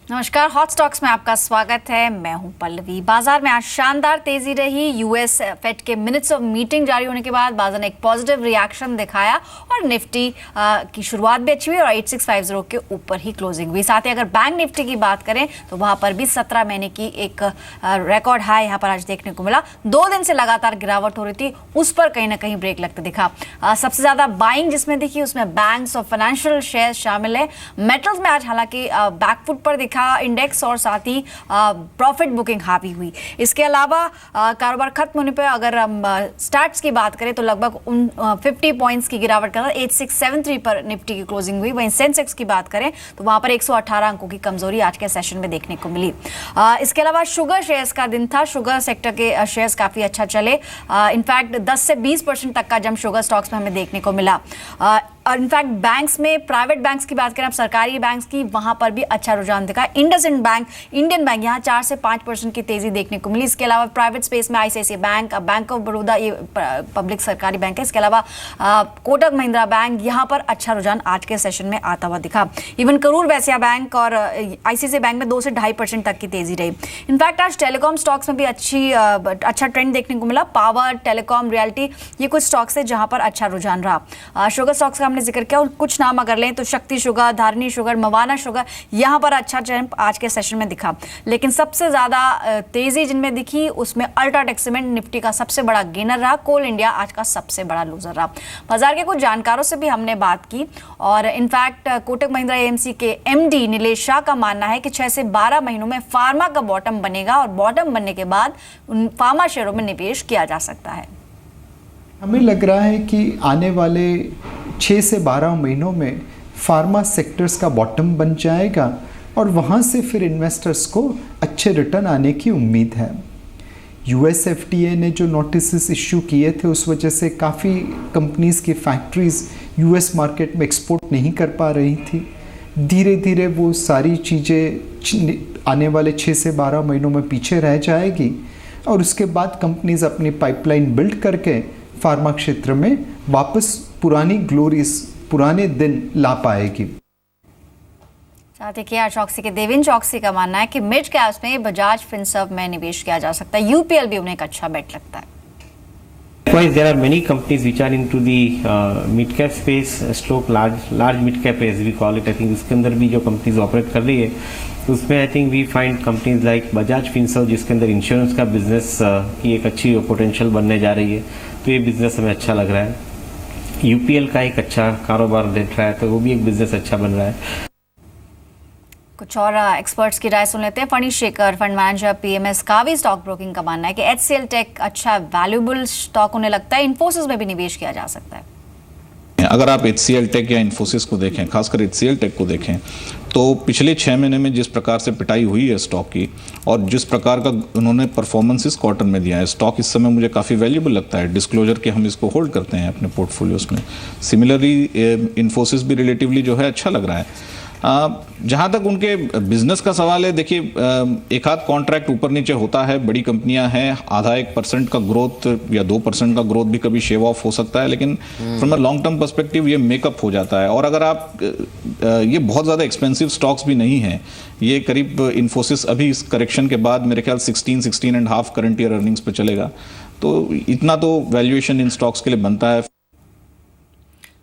नमस्कार, hot stocks में आपका स्वागत है। मैं हूं पल्लवी। बाजार में आज शानदार तेजी रही। यूएस फेड के मिनट्स ऑफ मीटिंग जारी होने के बाद बाजार ने एक पॉजिटिव रिएक्शन दिखाया और निफ्टी की शुरुआत भी अच्छी हुई और 8650 के ऊपर ही क्लोजिंग हुई। साथ ही अगर बैंक निफ्टी की बात करें तो वहां पर भी 17 महीने की एक रिकॉर्ड हाई यहां पर आज देखने को मिला। 2 दिन से लगातार गिरावट हो रही थी, उस पर कहीं ना कहीं ब्रेक लगते दिखा। सबसे ज्यादा बाइंग जिसमें दिखी उसमें बैंक्स और फाइनेंशियल शेयर शामिल है। मेटल्स में आज हालांकि बैकफुट पर दिखा इंडेक्स और साथ ही प्रॉफिट बुकिंग हावी हुई। इसके अलावा कारोबार खत्म होने पर अगर हम स्टार्ट्स की बात करें तो लगभग 50 पॉइंट्स की गिरावट के साथ 8673 पर निफ्टी की क्लोजिंग हुई। वहीं सेंसेक्स की बात करें तो वहां पर 118 अंकों की कमजोरी आज के सेशन में देखने को मिली। इसके अलावा शुगर शेयर्स का दिन था। शुगर सेक्टर के शेयर्स काफी अच्छा चले। इनफैक्ट 10 से 20% तक का जंप शुगर स्टॉक्स में हमें देखने को मिला। इनफैक्ट बैंक्स में प्राइवेट बैंक्स की बात करें, अब सरकारी बैंक्स की, वहां पर भी अच्छा रुझान दिखा। इंडसइंड बैंक, इंडियन बैंक, यहाँ 4 से 5% की तेजी देखने को मिली। इसके अलावा प्राइवेट स्पेस में ICICI bank, bank of Baroda, ये पब्लिक सरकारी बैंक है। इसके अलावा कोटक महिंद्रा बैंक, यहाँ पर अच्छा रुझान आज के सेशन में आता हुआ दिखा। इवन करूर वैश्य बैंक और आईसीआईसीआई बैंक में 2 से 2.5% तक की तेजी रही। इनफैक्ट आज टेलीकॉम स्टॉक्स में भी अच्छा ट्रेंड देखने को मिला। पावर, टेलीकॉम, रियल्टी, ये कुछ स्टॉक्स है जहां पर अच्छा रुझान रहा। शुगर स्टॉक्स का हमने जिक्र किया और कुछ नाम अगर लें तो शक्ति sugar, Dharni sugar, Mawana sugar, यहां पर अच्छा जंप आज के सेशन में दिखा। लेकिन सबसे ज्यादा तेजी जिनमें दिखी उसमें अल्ट्राटेक सीमेंट निफ्टी का सबसे बड़ा गेनर रहा। कोल इंडिया आज का सबसे बड़ा लूजर रहा। बाजार के कुछ जानकारों से भी हमने बात की और इनफैक्ट कोटक महिंद्रा एएमसी के एमडी नीलेश शाह का मानना है कि 6 से 12 महीनों में फार्मा का बॉटम बनेगा और बॉटम बनने के बाद उन फार्मा शेयरों में निवेश किया जा सकता है। हमें लग रहा है कि आने वाले 6 से 12 महीनों में फार्मा सेक्टर्स का बॉटम बन जाएगा और वहाँ से फिर इन्वेस्टर्स को अच्छे रिटर्न आने की उम्मीद है। यूएस एफडीए ने जो नोटिस इश्यू किए थे उस वजह से काफ़ी कंपनीज़ की फैक्ट्रीज़ यूएस मार्केट में एक्सपोर्ट नहीं कर पा रही थी। धीरे धीरे वो सारी चीज़ें आने वाले 6 से 12 महीनों में पीछे रह जाएगी और उसके बाद कंपनीज़ अपनी पाइपलाइन बिल्ड करके फार्मा क्षेत्र में वापस पुरानी ग्लोरीज, पुराने दिन ला पाएगी। साथ ही केआर चौकसी के देवेंद्र चौकसी का मानना है कि मिड कैप्स में बजाज फिनसर्व में निवेश किया जा सकता है। यूपीएल भी उन्हें एक अच्छा बेट लगता है। Likewise, there are many companies which are into the mid-cap space, stroke large mid-cap as we call it. I think इसके अंदर भी जो companies operate कर रही है उसमें I think we find companies like Bajaj Finserv जिसके अंदर इंश्योरेंस का बिजनेस की एक अच्छी पोटेंशियल बनने जा रही है, तो ये बिजनेस हमें अच्छा लग रहा है। यूपीएल का एक अच्छा कारोबार देख रहा है तो वो भी एक बिजनेस अच्छा बन रहा है। कुछ और एक्सपर्ट्स की राय सुन लेते हैं। फणी शेखर, फंड मैनेजर पीएमएस कावी स्टॉक ब्रोकिंग का मानना है कि एचसीएल टेक अच्छा वैल्यूएबल स्टॉक उन्हें लगता है। इन्फोसिस में भी निवेश किया जा सकता है। अगर आप एचसीएल टेक या इन्फोसिस को देखें, खासकर एचसीएल टेक को देखें, तो पिछले 6 महीने में जिस प्रकार से पिटाई हुई है स्टॉक की और जिस प्रकार का उन्होंने परफॉर्मेंस इस क्वार्टर में दिया है, स्टॉक इस समय मुझे काफ़ी वैल्यूएबल लगता है। डिस्क्लोजर के हम इसको होल्ड करते हैं अपने पोर्टफोलियोज में। सिमिलरली इन्फोसिस भी रिलेटिवली जो है अच्छा लग रहा है। जहाँ तक उनके बिजनेस का सवाल है, देखिए एक आध कॉन्ट्रैक्ट ऊपर नीचे होता है, बड़ी कंपनियां हैं, आधा 1% का ग्रोथ या 2% का ग्रोथ भी कभी शेव ऑफ हो सकता है, लेकिन from a long term perspective ये मेकअप हो जाता है। और अगर आप ये बहुत ज़्यादा एक्सपेंसिव स्टॉक्स भी नहीं हैं, ये करीब इन्फोसिस अभी इस करेक्शन के बाद मेरे ख्याल 16.5 करंट ईयर अर्निंग्स पे चलेगा, तो इतना तो वैल्यूएशन इन स्टॉक्स के लिए बनता है।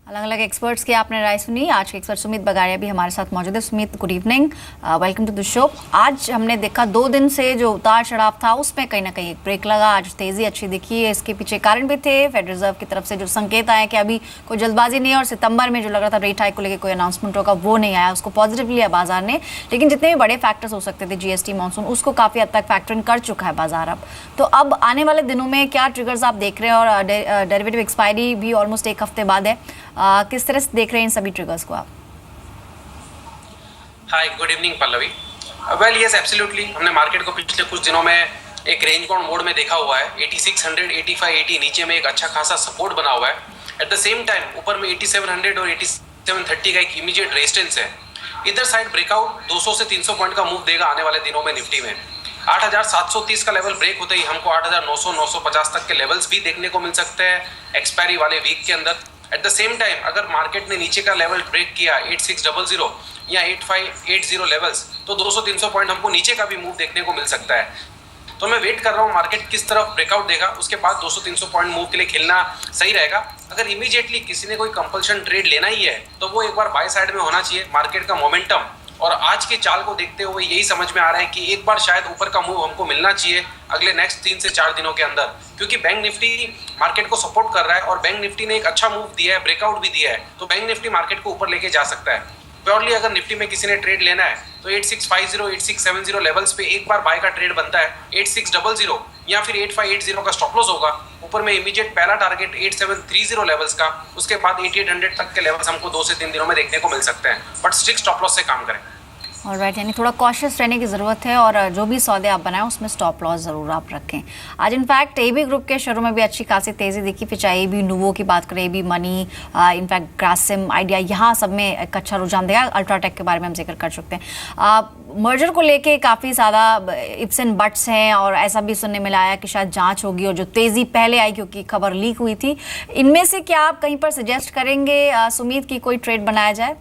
अलग अलग एक्सपर्ट्स की आपने राय सुनी। आज के एक्सपर्ट सुमित बगाड़िया भी हमारे साथ मौजूद है। Sumit, good evening, welcome to the show. आज हमने देखा 2 दिन से जो उतार चढ़ाव था उसमें कहीं ना कहीं एक ब्रेक लगा। आज तेजी अच्छी दिखी है। इसके पीछे कारण भी थे। फेडरल रिजर्व की तरफ से जो संकेत आए कि अभी कोई जल्दबाजी नहीं है और सितंबर में जो लग रहा था रेट हाइक को लेकर कोई अनाउंसमेंट होगा वो नहीं आया, उसको पॉजिटिव लिया बाजार ने। लेकिन जितने भी बड़े फैक्टर्स हो सकते थे, जीएसटी, मानसून, उसको काफी हद तक फैक्टरिंग कर चुका है बाजार अब। तो अब आने वाले दिनों में क्या ट्रिगर्स आप देख रहे हैं और डेरिवेटिव एक्सपायरी भी ऑलमोस्ट 1 हफ्ते बाद है, किस तरह से देख रहे हैं इन सभी ट्रिगर्स को आप? Hi, good evening Pallavi. Well yes, absolutely हमने मार्केट को पिछले कुछ दिनों में एक रेंज बाउंड मोड में देखा हुआ है। 8600, 85, 80 नीचे में एक अच्छा खासा सपोर्ट बना हुआ है। एट द सेम टाइम ऊपर में 8700 और 8730 का एक इमीडिएट रेजिस्टेंस है। इधर साइड ब्रेकआउट 200 से 300 पॉइंट का मूव देगा आने वाले दिनों में निफ्टी में। 8730 का लेवल ब्रेक होते ही हमको 8900, 950 तक के लेवल्स भी देखने को मिल सकते हैं एक्सपायरी वाले वीक के अंदर। एट द सेम टाइम अगर मार्केट ने नीचे का लेवल ब्रेक किया 8600 या 8580 लेवल्स, तो 200-300 पॉइंट हमको नीचे का भी मूव देखने को मिल सकता है। तो मैं वेट कर रहा हूँ मार्केट किस तरफ ब्रेकआउट देगा, उसके बाद 200-300 पॉइंट मूव के लिए खेलना सही रहेगा। अगर इमीडिएटली किसी ने कोई कंपल्शन ट्रेड लेना ही है तो वो एक बार बाय साइड में होना चाहिए। मार्केट का मोमेंटम और आज की चाल को देखते हुए यही समझ में आ रहा है कि एक बार शायद ऊपर का मूव हमको मिलना चाहिए अगले नेक्स्ट 3 से 4 दिनों के अंदर, क्योंकि बैंक निफ्टी मार्केट को सपोर्ट कर रहा है और बैंक निफ्टी ने एक अच्छा मूव दिया है, ब्रेकआउट भी दिया है, तो बैंक निफ्टी मार्केट को ऊपर लेके जा सकता है। प्योरली अगर निफ्टी में किसी ने ट्रेड लेना है तो 8650 8670 लेवल्स पे एक बार बाय का ट्रेड बनता है। 8600 या फिर 8580 का स्टॉप लॉस होगा। ऊपर में इमीडिएट पहला टारगेट 8730 लेवल्स का, उसके बाद 8800 तक के लेवल्स हमको 2 से 3 दिनों में देखने को मिल सकते हैं, बट स्ट्रिक्ट स्टॉप लॉस से काम करें। ऑलराइट, यानी थोड़ा कॉशियस रहने की ज़रूरत है और जो भी सौदे आप बनाएं उसमें स्टॉप लॉस ज़रूर आप रखें। आज इनफैक्ट एबी ग्रुप के शेयरों में भी अच्छी खासी तेज़ी दिखी, फिर चाहे एबी नूवो की बात करें, AB Money, in fact Grasim, Idea, यहाँ सब में एक अच्छा रुझान दिया। अल्ट्राटेक के बारे में हम जिक्र कर चुके हैं। मर्जर को लेके काफ़ी ज़्यादा इफ्स एंड बट्स हैं और ऐसा भी सुनने में आया कि शायद जाँच होगी और जो तेज़ी पहले आई क्योंकि खबर लीक हुई थी, इनमें से क्या आप कहीं पर सजेस्ट करेंगे सुमीत की कोई ट्रेड बनाया जाए?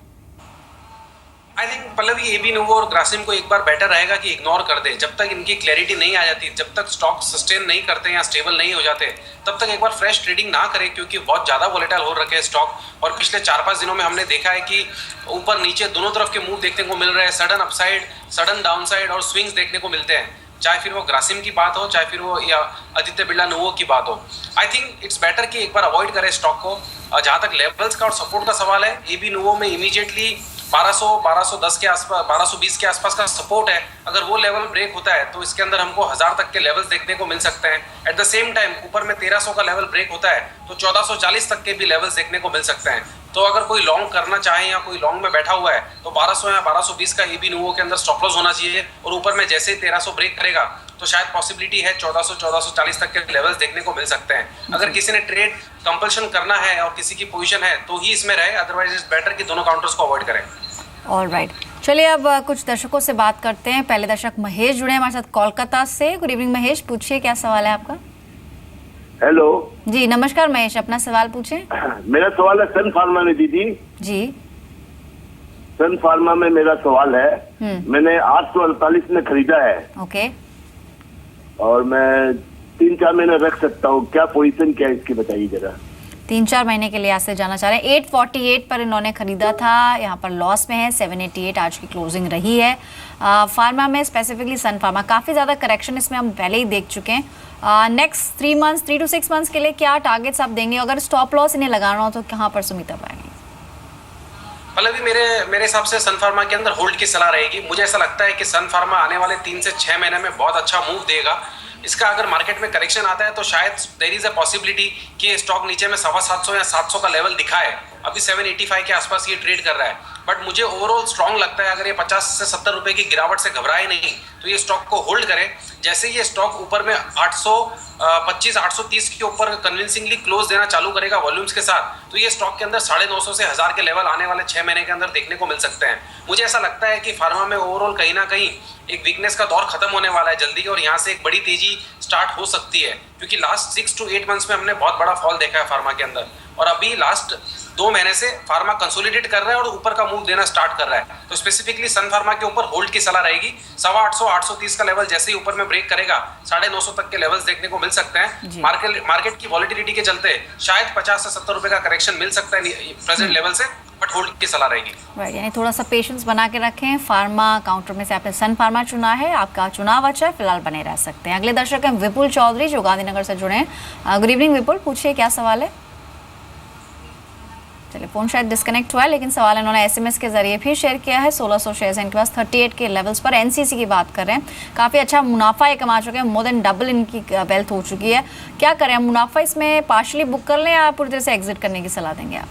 I think Pallavi, AB Nuvo और ग्रासिम को एक बार बेटर रहेगा कि इग्नोर कर दे। जब तक इनकी क्लैरिटी नहीं आ जाती, जब तक स्टॉक सस्टेन नहीं करते या स्टेबल नहीं हो जाते, तब तक एक बार फ्रेश ट्रेडिंग ना करें, क्योंकि बहुत ज़्यादा वोलेटाइल हो रखे हैं स्टॉक। और पिछले 4-5 दिनों में हमने देखा है कि ऊपर नीचे दोनों तरफ के मूव देखने को मिल रहे हैं, सडन अपसाइड, सडन डाउनसाइड और स्विंग्स देखने को मिलते हैं, चाहे फिर वो ग्रासिम की बात हो, चाहे फिर वो या आदित्य बिरला नूवो की बात हो। आई थिंक इट्स बेटर कि एक बार अवॉइड करें स्टॉक को। जहाँ तक लेवल्स का और सपोर्ट का सवाल है, एबी नूवो में इमीडिएटली 1210 के आसपास, 1220 के आसपास का सपोर्ट है। अगर वो लेवल ब्रेक होता है तो इसके अंदर हमको 1000 तक के लेवल्स देखने को मिल सकते हैं। एट द सेम टाइम ऊपर में 1300 का लेवल ब्रेक होता है तो 1440 तक के भी लेवल्स देखने को मिल सकते हैं। तो अगर कोई लॉन्ग करना चाहे या कोई लॉन्ग में बैठा हुआ है तो 1200 या 1220 का एबी नूवो के अंदर स्टॉप लॉस होना चाहिए। और ऊपर में जैसे ही 1300 ब्रेक करेगा तो शायद पॉसिबिलिटी है 1440 तक के लेवल्स देखने को मिल सकते हैं। अगर किसी ने ट्रेड कंपल्शन करना है और किसी की पोजीशन है तो ही इसमें रहे, अदरवाइज इट्स बेटर कि दोनों काउंटर्स को अवॉइड करें। ऑलराइट, चलिए अब कुछ दर्शकों से बात करते हैं। पहले दर्शक महेश जुड़े हमारे साथ कोलकाता से। गुड इवनिंग महेश, पूछिए क्या सवाल है आपका। हेलो जी नमस्कार महेश, अपना सवाल पूछें। मेरा सवाल है सन फार्मा में दीदी। जी सन फार्मा में मेरा सवाल है, मैंने 848 में खरीदा है। ओके, और मैं 3-4 महीने रख सकता हूँ, क्या पोजीशन क्या है इसकी बताइए जरा। 3-4 महीने के लिए आज से जाना चाह रहे हैं। 848 पर इन्होंने खरीदा था, यहाँ पर लॉस में है। 788 आज की क्लोजिंग रही है। फार्मा में स्पेसिफिकली सन फार्मा काफ़ी ज़्यादा करेक्शन इसमें हम पहले ही देख चुके हैं। नेक्स्ट 3 to 6 मंथ्स के लिए क्या टारगेट्स आप देंगे? अगर स्टॉप लॉस इन्हें लगाना हो तो कहाँ पर सुमिता पाएंगे? पल्लवी, मेरे हिसाब से सन फार्मा के अंदर होल्ड की सलाह रहेगी। मुझे ऐसा लगता है कि सन फार्मा आने वाले 3 से 6 महीने में बहुत अच्छा मूव देगा। इसका अगर मार्केट में करेक्शन आता है तो शायद देयर इज अ पॉसिबिलिटी कि स्टॉक नीचे में 750 या 700 का लेवल दिखाए। अभी 785 के आसपास ये ट्रेड कर रहा है, बट मुझे ओवरऑल स्ट्रांग लगता है अगर ये 50 से 70 रुपए की गिरावट से घबराए नहीं तो ये स्टॉक को होल्ड करें। जैसे ये स्टॉक ऊपर में 825 830 के ऊपर कन्विंसिंगली क्लोज देना चालू करेगा वॉल्यूम्स के साथ, तो ये स्टॉक के अंदर 950 से 1000 के लेवल आने वाले 6 महीने के अंदर देखने को मिल सकते हैं। मुझे ऐसा लगता है कि फार्मा में ओवरऑल कहीं ना कहीं एक वीकनेस का दौर खत्म होने वाला है जल्दी, और यहाँ से एक बड़ी तेजी स्टार्ट हो सकती है, क्योंकि लास्ट 6 to 8 मंथ्स में हमने बहुत बड़ा फॉल देखा है फार्मा के अंदर, और अभी लास्ट 2 महीने से फार्मा कंसोलिडेट कर रहा है और ऊपर का मूव देना स्टार्ट कर रहा है। तो स्पेसिफिकली सन फार्मा के ऊपर होल्ड की सलाह रहेगी। 850 830 का लेवल जैसे ही ऊपर में ब्रेक करेगा 950 तक के लेवल्स देखने को मिल सकते हैं। मार्केट की वॉलिटिलिटी के चलते शायद 50 से 70 रुपए का करेक्शन मिल सकता है प्रेजेंट लेवल से, बट होल्ड की सलाह रहेगी। राइट, यानी थोड़ा सा पेशेंस बना के रखें। फार्मा काउंटर में से आपने सन फार्मा चुना है, आपका चुनाव अच्छा है, फिलहाल बने रह सकते हैं। अगले दर्शक हैं विपुल चौधरी जो गांधीनगर से जुड़े हैं। गुड इवनिंग विपुल, पूछिए क्या सवाल है। चलिए फोन शायद डिस्कनेक्ट हुआ है, लेकिन सवाल इन्होंने एसएमएस के जरिए भी शेयर किया है। 1600 शेयर्स हैं इनके पास 38 के लेवल्स पर। एनसीसी की बात कर रहे हैं, काफ़ी अच्छा मुनाफा ये कमा चुके हैं, मोर देन डबल इनकी वेल्थ हो चुकी है। क्या करें, मुनाफा इसमें पार्शली बुक कर लें या पूरी तरह से एग्जिट करने की सलाह देंगे आप?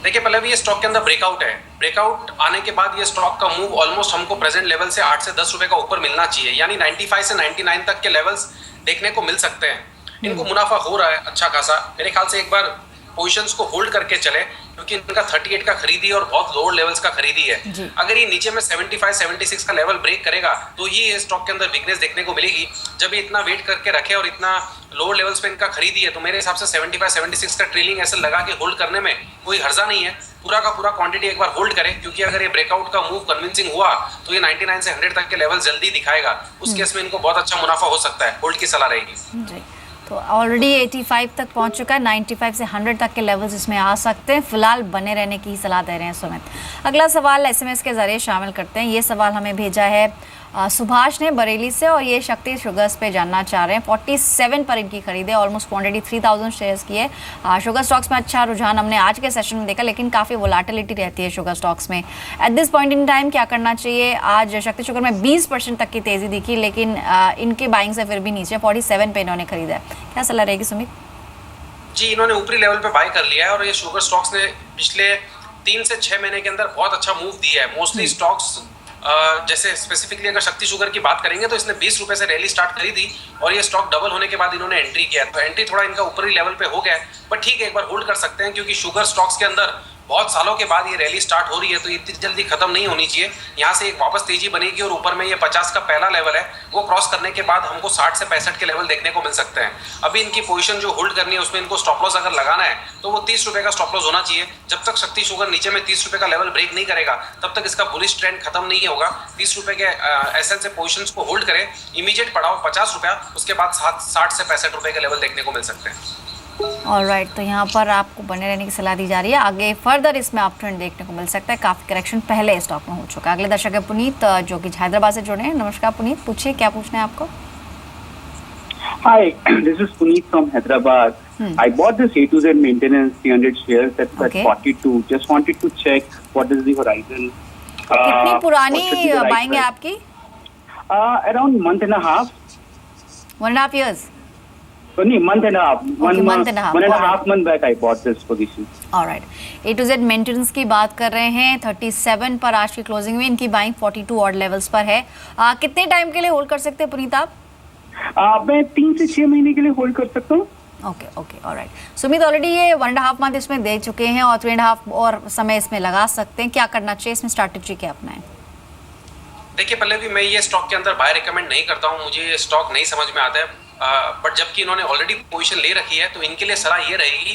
देखिए पहले भी ये स्टॉक के अंदर ब्रेकआउट है। ब्रेकआउट आने के बाद ये स्टॉक का मूव ऑलमोस्ट हमको प्रेजेंट लेवल से 8 से 10 रुपए का ऊपर मिलना चाहिए, यानी 95 से 99 तक के लेवल्स देखने को मिल सकते हैं। इनको मुनाफा हो रहा है अच्छा खासा। मेरे ख्याल से एक बार पोजीशंस को होल्ड करके चले, क्योंकि इनका 38 का खरीदी है और बहुत लोअर लेवल्स का खरीदी है। अगर ये नीचे में 75 76 का लेवल ब्रेक करेगा तो ये स्टॉक के अंदर वीकनेस देखने को मिलेगी। जब ये इतना वेट करके रखे और इतना लोअर लेवल्स पे इनका खरीदी है तो मेरे हिसाब से 75 76 का ट्रेलिंग ऐसे लगा के होल्ड करने में कोई हर्जा नहीं है। पूरा का पूरा क्वांटिटी एक बार होल्ड करें, क्योंकि अगर ये ब्रेकआउट का मूव कन्विंसिंग हुआ तो ये 99 से 100 तक के लेवल जल्दी दिखाएगा। उस केस में इनको बहुत अच्छा मुनाफा हो सकता है। होल्ड की सलाह रहेगी जी। तो ऑलरेडी 85 तक पहुंच चुका है, 95 से 100 तक के लेवल्स इसमें आ सकते हैं। फिलहाल बने रहने की सलाह दे रहे हैं सुमित। अगला सवाल एसएमएस के जरिए शामिल करते हैं। ये सवाल हमें भेजा है सुभाष ने बरेली से, और ये शक्ति शुगर्स पे जानना चाह रहे हैं। 47 पर इनकी खरीद है, ऑलमोस्ट क्वांटिटी 3000 शेयर्स की है। शुगर स्टॉक्स में अच्छा रुझान हमने आज के सेशन में देखा, लेकिन काफ़ी वोलेटिलिटी रहती है शुगर स्टॉक्स में। At this point in time क्या करना चाहिए? आज शक्ति शुगर में 20% तक की तेज़ी दिखी, लेकिन इनके बाइंग से फिर भी नीचे 47 पे इन्होंने खरीदा है। क्या सलाह रहेगी सुमित? जी, इन्होंने ऊपरी लेवल पे बाय कर लिया है और ये शुगर स्टॉक्स ने पिछले 3 से 6 महीने के अंदर बहुत अच्छा मूव दिया है। मोस्टली स्टॉक्स जैसे स्पेसिफिकली अगर शक्ति शुगर की बात करेंगे तो इसने 20 रुपए से रैली स्टार्ट करी थी और ये स्टॉक डबल होने के बाद इन्होंने एंट्री किया। तो एंट्री थोड़ा इनका ऊपरी लेवल पे हो गया है, पर ठीक है, एक बार होल्ड कर सकते हैं, क्योंकि शुगर स्टॉक्स के अंदर बहुत सालों के बाद ये रैली स्टार्ट हो रही है, तो इतनी जल्दी खत्म नहीं होनी चाहिए। यहाँ से एक वापस तेजी बनेगी और ऊपर में ये 50 का पहला लेवल है, वो क्रॉस करने के बाद हमको 60 से 65 के लेवल देखने को मिल सकते हैं। अभी इनकी पोजीशन जो होल्ड करनी है उसमें इनको स्टॉप लॉस अगर लगाना है तो वो 30 रुपए का स्टॉप लॉस होना चाहिए। जब तक शक्ति शुगर नीचे में 30 रुपए का लेवल ब्रेक नहीं करेगा तब तक इसका बुलिश ट्रेंड खत्म नहीं होगा। 30 रुपए के एसएल से पोजीशंस को होल्ड करें, इमीडिएट पड़ाव 50 रुपया, उसके बाद 60 से 65 रुपए के लेवल देखने को मिल सकते हैं। ऑलराइट, तो यहाँ पर आपको बने रहने की सलाह दी जा रही है। आगे फर्दर इसमें अप ट्रेंड देखने को मिल सकता है। काफ़ी करेक्शन पहले स्टॉक में हो चुका है। अगले दर्शक है पुनीत, जो कि हैदराबाद से जुड़े हैं। नमस्कार पुनीत, पूछिए क्या पूछना है आपको। Hi, this is Puneet from Hyderabad. I bought this A to Z maintenance 300 shares at Okay. 42. Just wanted to check what is the horizon. कितनी पुरानी what should be the right buying है price? आपकी? Around month and a half. 1.5 years? No, month and a half. Okay, month and a half. One and a Alright. half month back I bought this position. Alright, A to Z maintenance की बात कर रहे हैं। 37 पर आज की closing में, इनकी बाइंग 42 ऑड लेवल्स पर है। कितने टाइम के लिए होल्ड कर सकते हैं पुनीत आप? मैं 3 से 6 महीने के लिए होल्ड कर सकता हूँ। Okay alright. सुमित ऑलरेडी ये 1.5 मंथ इसमें दे चुके हैं और 3.5 और समय इसमें लगा सकते हैं। क्या करना चाहिए इसमें, स्ट्रैटेजी क्या अपनाएं? देखिए पल्लवी, मैं ये स्टॉक के अंदर बाय रिकमेंड नहीं करता हूँ, मुझे ये स्टॉक नहीं समझ में आता है। बट जबकि इन्होंने ऑलरेडी पोजीशन ले रखी है तो इनके लिए सलाह ये रहेगी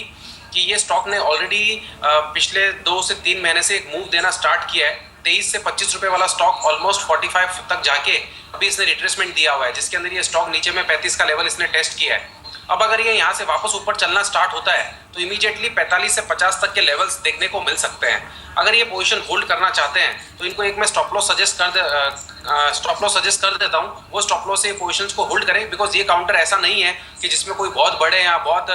कि ये स्टॉक ने ऑलरेडी पिछले 2 से 3 महीने से एक मूव देना स्टार्ट किया है। 23 से 25 रुपए वाला स्टॉक ऑलमोस्ट 45 तक जाके अभी इसने रिट्रेसमेंट दिया हुआ है, जिसके अंदर ये स्टॉक नीचे में 35 का लेवल इसने टेस्ट किया है। अब अगर ये यहाँ से वापस ऊपर चलना स्टार्ट होता है तो इमीडिएटली 45 से 50 तक के लेवल्स देखने को मिल सकते हैं। अगर ये पोजीशन होल्ड करना चाहते हैं तो इनको एक मैं स्टॉप लॉस सजेस्ट कर देता हूँ। वो स्टॉप लॉस से पोजीशंस को होल्ड करें, बिकॉज ये काउंटर ऐसा नहीं है कि जिसमें कोई बहुत बड़े या बहुत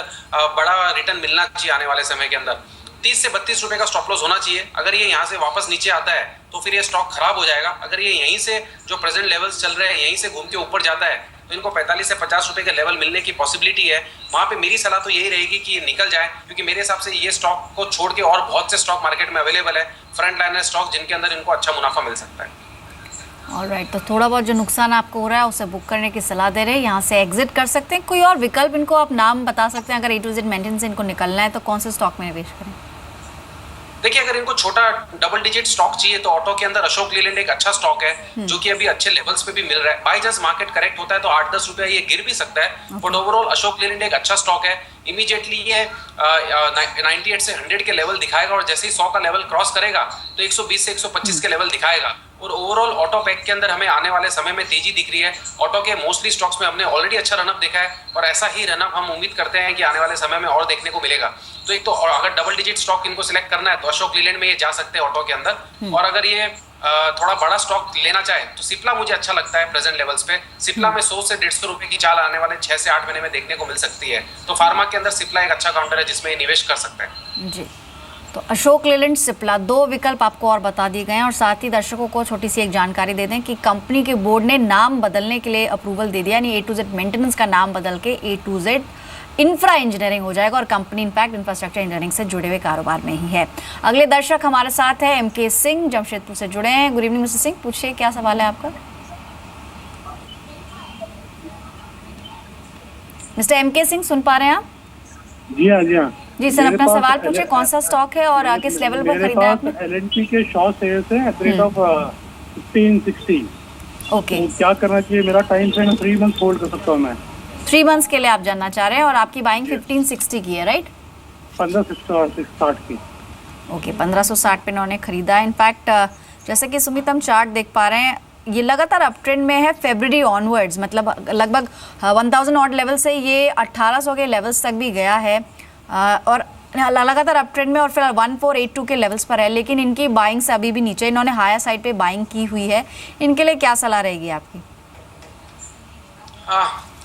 बड़ा रिटर्न मिलना चाहिए आने वाले समय के अंदर। 30 से 32 रुपए का स्टॉप लॉस होना चाहिए। अगर ये यहाँ से वापस नीचे आता है तो फिर ये स्टॉक खराब हो जाएगा। अगर ये यहीं से जो प्रेजेंट लेवल्स चल रहे हैं यहीं से घूम के ऊपर जाता है तो इनको 45 से 50 रुपए के लेवल मिलने की पॉसिबिलिटी है। वहाँ पे मेरी सलाह तो यही रहेगी कि ये निकल जाए, क्योंकि मेरे हिसाब से ये स्टॉक को छोड़ के और बहुत से स्टॉक मार्केट में अवेलेबल है, फ्रंट लाइनर स्टॉक, जिनके अंदर इनको अच्छा मुनाफा मिल सकता है। ऑलराइट, तो थोड़ा बहुत जो नुकसान आपको हो रहा है उसे बुक करने की सलाह दे रहे हैं। यहाँ से एग्जिट कर सकते हैं। कोई और विकल्प इनको आप नाम बता सकते हैं? अगर A to Z मेंटेनेंस से इनको निकलना है तो कौन से स्टॉक में निवेश करें? देखिए, अगर इनको छोटा डबल डिजिट स्टॉक चाहिए तो ऑटो के अंदर अशोक लीलैंड एक अच्छा स्टॉक है, जो कि अभी अच्छे लेवल्स पे भी मिल रहा है। बाई चांस मार्केट करेक्ट होता है तो 8-10 रुपया ये गिर भी सकता है, बट ओवरऑल अशोक लीलैंड एक अच्छा स्टॉक है। इमीडिएटली ये 98 से 100 के लेवल दिखाएगा और जैसे ही 100 का लेवल क्रॉस करेगा तो 120 से 125 के लेवल दिखाएगा। और ओवरऑल ऑटो पैक के अंदर हमें आने वाले समय में तेजी दिख रही है। ऑटो के मोस्टली स्टॉक्स में हमने ऑलरेडी अच्छा रनअप देखा है और ऐसा ही रनअप हम उम्मीद करते हैं कि आने वाले समय में और देखने को मिलेगा। तो एक तो अगर डबल डिजिट स्टॉक इनको सिलेक्ट करना है तो अशोक लीलैंड में ये जा सकते हैं ऑटो के अंदर। और अगर ये थोड़ा बड़ा स्टॉक लेना चाहे तो सिप्ला मुझे अच्छा लगता है प्रेजेंट लेवल्स पे। सिप्ला में 100 से 150 रुपए की चाल आने वाले 6 से 8 महीने में देखने को मिल सकती है। तो फार्मा के अंदर सिप्ला एक अच्छा काउंटर है जिसमें निवेश कर सकते हैं। जी, तो अशोक लीलैंड, सिप्ला, 2 विकल्प आपको और बता दिए गए हैं। और साथ ही दर्शकों को छोटी सी एक जानकारी दे दें कि कंपनी के बोर्ड ने नाम बदलने के लिए अप्रूवल दे दिया, यानी A to Z मेंटेनेंस का नाम बदल के A to Z infra engineering हो जाएगा और कंपनी इम्पैक्ट इंफ्रास्ट्रक्चर इंजीनियरिंग से जुड़े हुए कारोबार में ही है। अगले दर्शक हमारे साथ है MK सिंह, जमशेदपुर से जुड़े हैं। गुड इवनिंग मिस्टर सिंह, पूछिए क्या सवाल है आपका। मिस्टर MK सिंह, सुन पा रहे हैं आप? जी हाँ। जी सर, मेरे अपना पास सवाल पूछे, कौन सा स्टॉक है और किस लेवल पर खरीदा है आपने? LNT के शॉर्ट सेल्स है at the rate of 1560। Okay, तो क्या करना चाहिए? मेरा टाइम फ्रेम 3 मंथ होल्ड कर सकता हूँ मैं। 3 मंथ्स के लिए आप जानना चाह रहे हैं और आपकी बाइंग 1560 की है, राइट? 1560 की। ओके, 1560 पे इन्होंने खरीदा है। इनफैक्ट जैसे कि सुमित हम चार्ट देख पा रहे हैं, ये लगातार अप ट्रेंड में है फरवरी ऑनवर्ड्स, मतलब लगभग 1000 ऑड लेवल से ये 1800 के लेवल्स तक भी गया है और लगातार अप ट्रेंड में और फिलहाल 1482 के लेवल्स पर है, लेकिन इनकी बाइंग से अभी भी नीचे, इन्होंने हायर साइड पे बाइंग की हुई है। इनके लिए क्या सलाह रहेगी आपकी?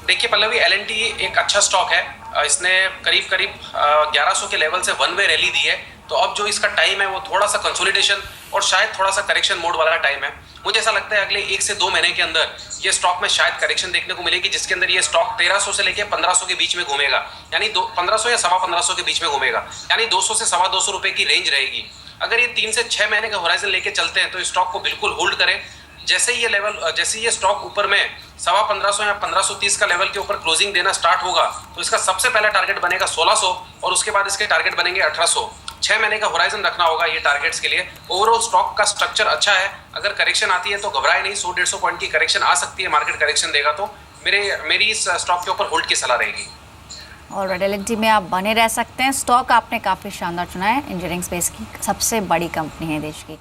देखिए पल्लवी, LNT एक अच्छा स्टॉक है। इसने करीब 1100 के लेवल से वन वे रैली दी है, तो अब जो इसका टाइम है वो थोड़ा सा कंसोलिडेशन और शायद थोड़ा सा करेक्शन मोड वाला टाइम है। मुझे ऐसा लगता है अगले 1 से 2 महीने के अंदर ये स्टॉक में शायद करेक्शन देखने को मिलेगी, जिसके अंदर ये स्टॉक 1300 से लेके 1500 के बीच में घूमेगा, यानी 1500 या 1550 के बीच में घूमेगा, यानी 200 से 250 रुपए की रेंज रहेगी। अगर ये 3 से 6 महीने का होराइजन लेके चलते हैं तो स्टॉक को बिल्कुल होल्ड करें। जैसे ये स्टॉक ऊपर में 1550 या 1530 का लेवल के ऊपर क्लोजिंग देना स्टार्ट होगा तो इसका सबसे पहला टारगेट बनेगा 1600 और उसके बाद इसके टारगेट बनेंगे 1800। 6 महीने का होराइजन रखना होगा ये टारगेट्स के लिए। ओवरऑल स्टॉक का स्ट्रक्चर अच्छा है। अगर करेक्शन आती है तो घबराए नहीं, 100-150 पॉइंट की करेक्शन आ सकती है, मार्केट करेक्शन देगा तो मेरी इस स्टॉक के ऊपर होल्ड की सलाह रहेगी। और LNT में आप बने रह सकते हैं। स्टॉक आपने काफ़ी शानदार चुना है, इंजीनियरिंग स्पेस की सबसे बड़ी कंपनी है देश की।